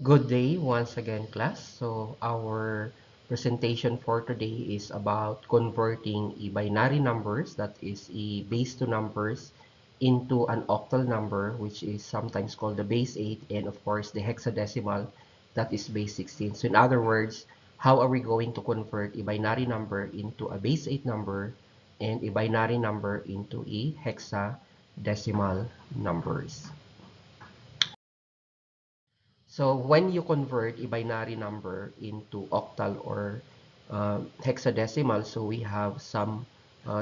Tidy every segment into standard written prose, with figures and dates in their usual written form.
Good day once again, class. So our presentation for today is about converting a binary numbers, that is a base 2 numbers, into an octal number, which is sometimes called the base 8, and of course the hexadecimal, that is base 16. So in other words, how are we going to convert a binary number into a base 8 number and a binary number into a hexadecimal numbers? So when you convert a binary number into octal or hexadecimal, so we have some,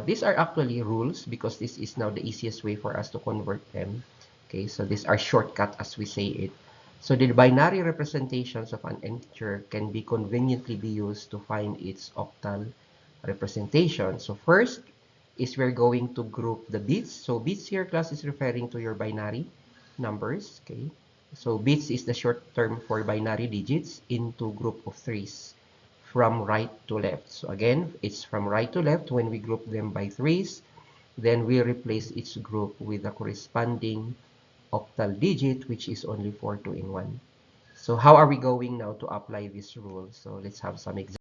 these are actually rules because this is now the easiest way for us to convert them. Okay, so these are shortcut as we say it. So the binary representations of an integer can be conveniently be used to find its octal representation. So first is we're going to group the bits. So bits here, class, is referring to your binary numbers. Okay, so bits is the short term for binary digits into group of threes from right to left. So again, it's from right to left. When we group them by threes, then we replace each group with the corresponding octal digit, which is only 4, 2, and 1. So how are we going now to apply this rule? So let's have some examples.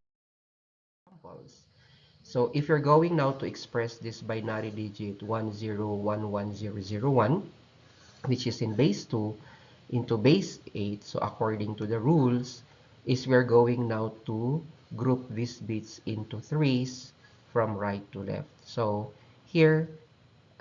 So if you're going now to express this binary digit 10110001, which is in base 2, into base 8, so according to the rules, is we're going now to group these bits into threes from right to left. So here,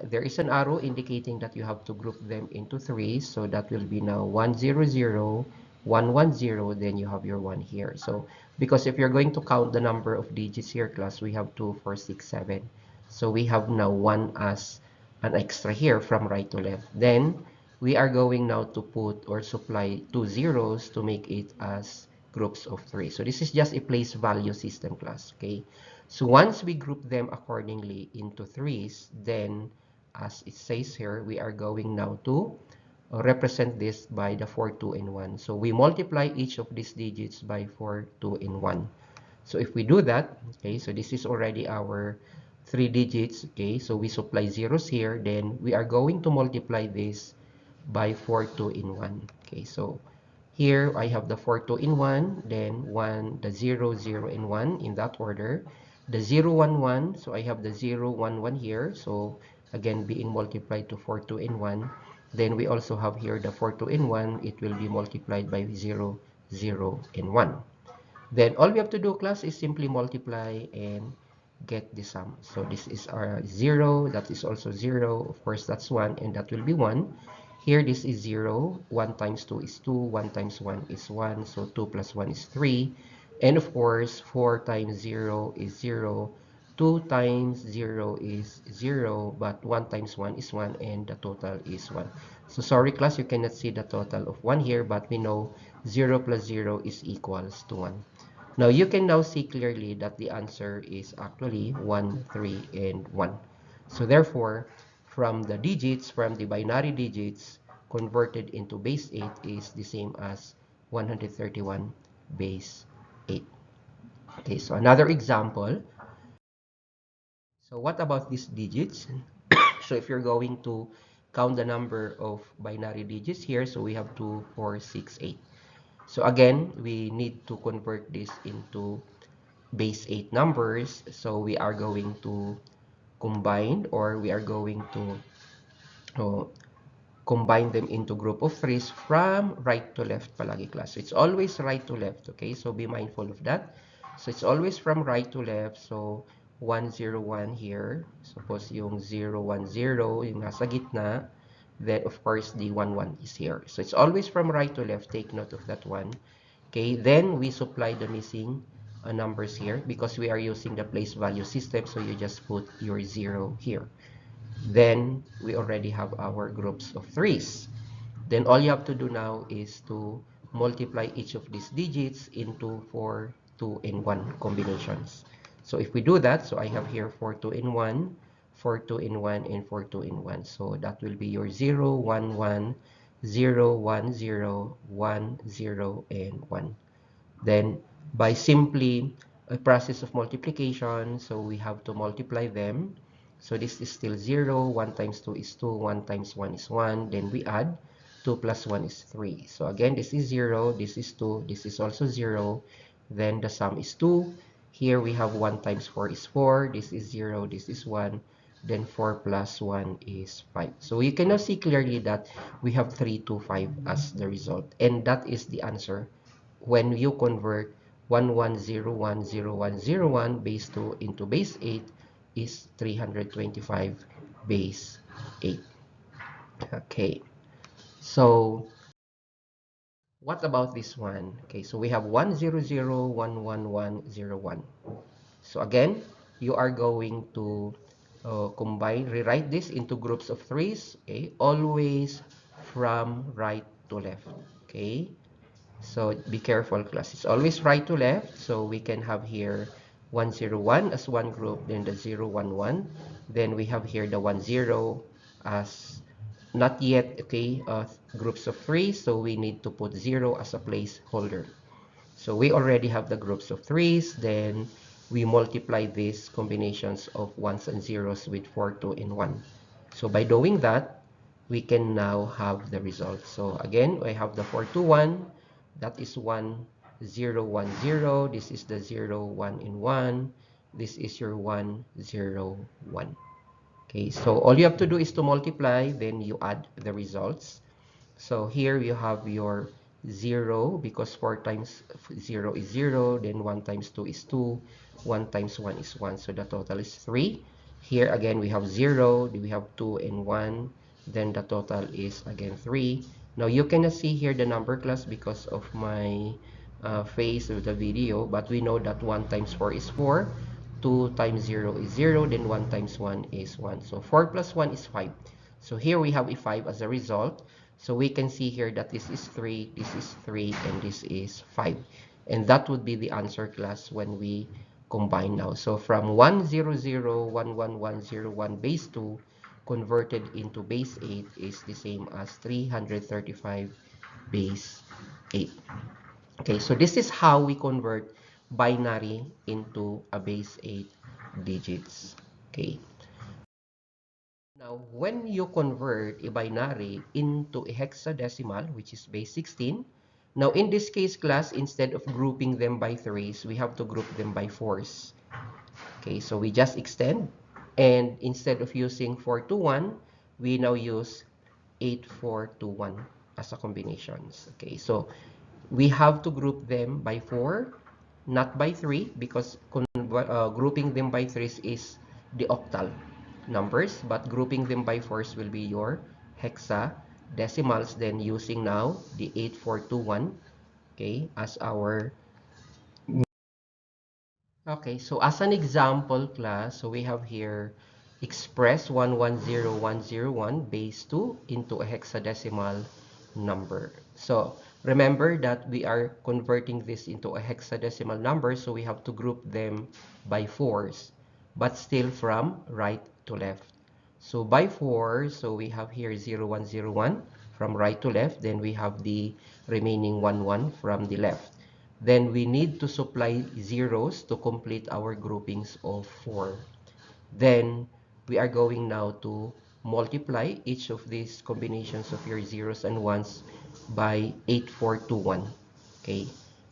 there is an arrow indicating that you have to group them into threes. So that will be now 100, 110, then you have your 1 here. So because if you're going to count the number of digits here, class, we have 2, 4, 6, 7. So we have now 1 as an extra here from right to left. Then we are going now to put or supply 2 zeros to make it as groups of 3. So this is just a place value system, class. Okay. So once we group them accordingly into threes, then as it says here, we are going now to represent this by the 4, 2, and 1. So we multiply each of these digits by 4, 2, and 1. So if we do that, okay, so this is already our 3 digits, okay, so we supply zeros here, then we are going to multiply this by 4, 2, and 1. Okay, so here I have the 4, 2, and 1, then 1, the 0, 0, and 1 in that order. The 0, 1, 1, so I have the 0, 1, 1 here, so again being multiplied to 4, 2, and 1. Then we also have here the 4, 2, and 1, it will be multiplied by 0, 0, and 1. Then all we have to do, class, is simply multiply and get the sum. So this is our 0, that is also 0, of course that's 1, and that will be 1. Here this is 0, 1 times 2 is 2, 1 times 1 is 1, so 2 plus 1 is 3. And of course, 4 times 0 is 0, 2 times 0 is 0, but 1 times 1 is 1, and the total is 1. So sorry, class, you cannot see the total of 1 here, but we know 0 plus 0 is equals to 1. Now you can now see clearly that the answer is actually 1, 3, and 1. So therefore, from the digits, from the binary digits, converted into base 8 is the same as 131 base 8. Okay, so another example. So what about these digits? So if you're going to count the number of binary digits here, so we have 2, 4, 6, 8. So again, we need to convert this into base 8 numbers. So we are going to combine, or we are going to uh, combine them into group of threes from right to left palagi, class. So it's always right to left, okay? So be mindful of that. So it's always from right to left. So 101 here. Suppose yung 010 yung nasa gitna. Then of course the 11 is here. So it's always from right to left. Take note of that one. Okay, then we supply the missing numbers here because we are using the place value system. So you just put your 0 here. Then we already have our groups of threes. Then all you have to do now is to multiply each of these digits into 4, 2, and 1 combinations. So if we do that, so I have here 4, 2, and 1, 4, 2, and 1, and 4, 2, and 1. So that will be your 0, 1, 1, 0, 1, 0, 1, 0, and 1. Then by simply a process of multiplication, so we have to multiply them. So this is still 0, 1 times 2 is 2, 1 times 1 is 1. Then we add 2 plus 1 is 3. So again, this is 0, this is 2, this is also 0. Then the sum is 2. Here we have 1 times 4 is 4. This is 0, this is 1. Then 4 plus 1 is 5. So you can now see clearly that we have 3, 2, 5 as the result. And that is the answer when you convert 11010101 base 2 into base 8 is 325 base 8. Okay, so what about this one? Okay, so we have 100111101. So again, you are going to rewrite this into groups of threes, okay, always from right to left, okay? So be careful, class. It's always right to left. So we can have here 101 as one group, then the 011. Then we have here the 10 as not yet, okay, groups of three. So we need to put 0 as a placeholder. So we already have the groups of threes. Then we multiply these combinations of ones and zeros with 4, 2, and 1. So by doing that, we can now have the result. So again, I have the 4, 2, 1. That is 1, 0, 1, 0. This is the 0, 1, and 1. This is your 1, 0, 1. Okay, so all you have to do is to multiply, then you add the results. So here you have your 0 because 4 times 0 is 0, then 1 times 2 is 2, 1 times 1 is 1, so the total is 3. Here again we have 0, we have 2 and 1, then the total is again 3. Now you cannot see here the number class because of my face of the video, but we know that 1 times 4 is 4, 2 times 0 is 0, then 1 times 1 is 1. So 4 plus 1 is 5. So here we have a 5 as a result. So we can see here that this is 3, this is 3, and this is 5. And that would be the answer, class, when we combine now. So from 100111101 base 2 converted into base 8 is the same as 335 base 8. Okay, so this is how we convert binary into a base 8 digits. Okay. Now, when you convert a binary into a hexadecimal, which is base 16, now in this case, class, instead of grouping them by threes, we have to group them by fours. Okay, so we just extend, and instead of using 4 to 1, we now use 8, 4 to 1 as a combinations. Okay, so we have to group them by 4, not by 3, because grouping them by 3 is the octal numbers, but grouping them by 4s will be your hexadecimals. Then using now the 8, 4, 2, 1, okay, as our. Okay, so as an example, class, so we have here express 110101 base 2 into a hexadecimal number. So remember that we are converting this into a hexadecimal number, so we have to group them by fours, but still from right to left. So by 4, so we have here 0101 from right to left, then we have the remaining 11 from the left. Then we need to supply zeros to complete our groupings of 4. Then we are going now to multiply each of these combinations of your zeros and ones by 8421. Okay.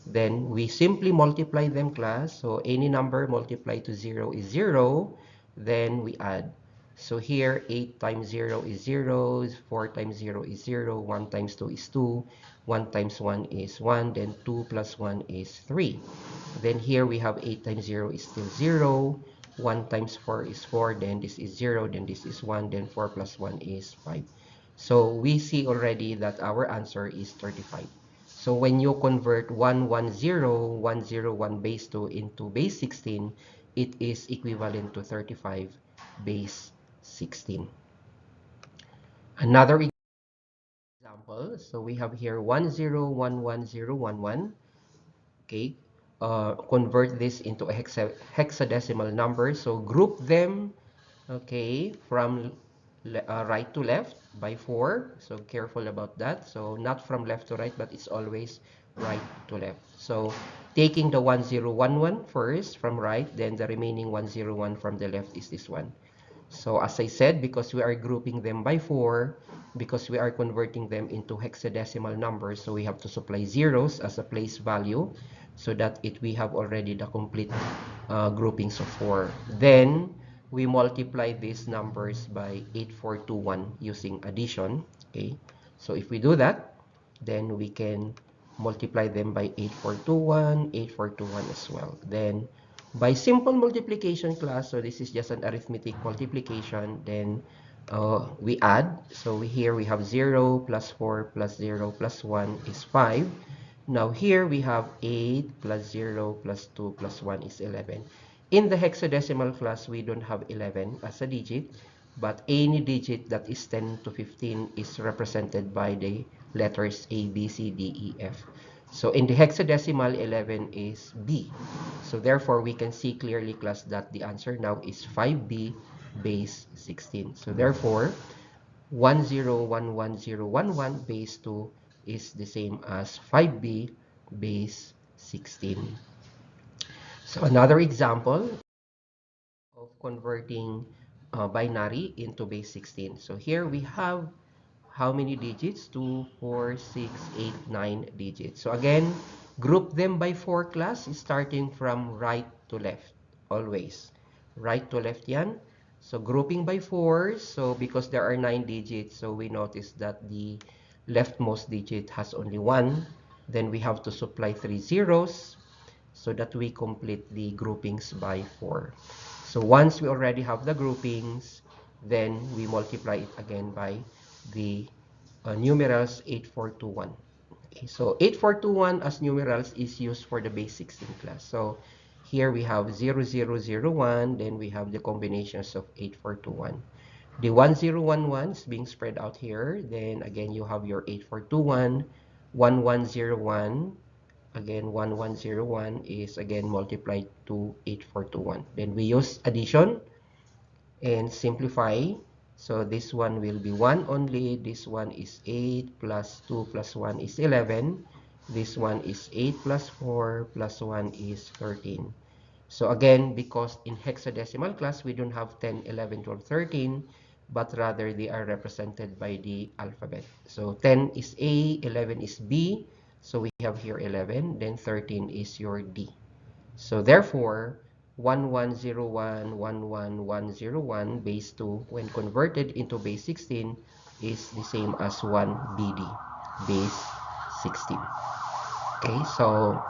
Then we simply multiply them, class. So any number multiplied to 0 is 0. Then we add. So here 8 times 0 is 0, 4 times 0 is 0, 1 times 2 is 2, 1 times 1 is 1, then 2 plus 1 is 3. Then here we have 8 times 0 is still 0, 1 times 4 is 4, then this is 0, then this is 1, then 4 plus 1 is 5. So we see already that our answer is 35. So when you convert 110101 base 2 into base 16, it is equivalent to 35 base 16. Another example, so we have here 10111011. Okay, convert this into a hexadecimal number. So group them, okay, from right to left by 4. So careful about that. So not from left to right, but it's always right to left. So taking the 1011 first from right, then the remaining 101 from the left is this one. So as I said, because we are grouping them by 4, because we are converting them into hexadecimal numbers, so we have to supply zeros as a place value so that we have already the complete groupings of 4. Then we multiply these numbers by 8421 using addition. Okay, so if we do that, then we can multiply them by 8421, 8421 as well. Then by simple multiplication class, so this is just an arithmetic multiplication, then we add. So here we have 0 plus 4 plus 0 plus 1 is 5. Now here we have 8 plus 0 plus 2 plus 1 is 11. In the hexadecimal class, we don't have 11 as a digit, but any digit that is 10 to 15 is represented by the letters A, B, C, D, E, F. So in the hexadecimal, 11 is B. So therefore, we can see clearly, class, that the answer now is 5B base 16. So therefore, 101111 base 2 is the same as 5B base 16. So another example of converting binary into base 16. So here we have how many digits? 2, 4, 6, 8, 9 digits. So again, group them by 4, class, starting from right to left. Always. Right to left yan. So grouping by 4. So because there are 9 digits, so we notice that the leftmost digit has only 1. Then we have to supply 3 zeros so that we complete the groupings by 4. So once we already have the groupings, then we multiply it again by the numerals 8421. Okay, so 8421 as numerals is used for the base 16 class. So here we have 0001, then we have the combinations of 8421. The 1011 is being spread out here. Then again, you have your 8421, 1101. Again, 1101 is again multiplied to 8421. Then we use addition and simplify. So this one will be 1 only. This one is 8 plus 2 plus 1 is 11. This one is 8 plus 4 plus 1 is 13. So again, because in hexadecimal class, we don't have 10, 11, 12, 13, but rather they are represented by the alphabet. So 10 is A, 11 is B. So we have here 11, then 13 is your D. So therefore, 1101, 11101 base 2 when converted into base 16 is the same as 1 BD base 16. Okay, so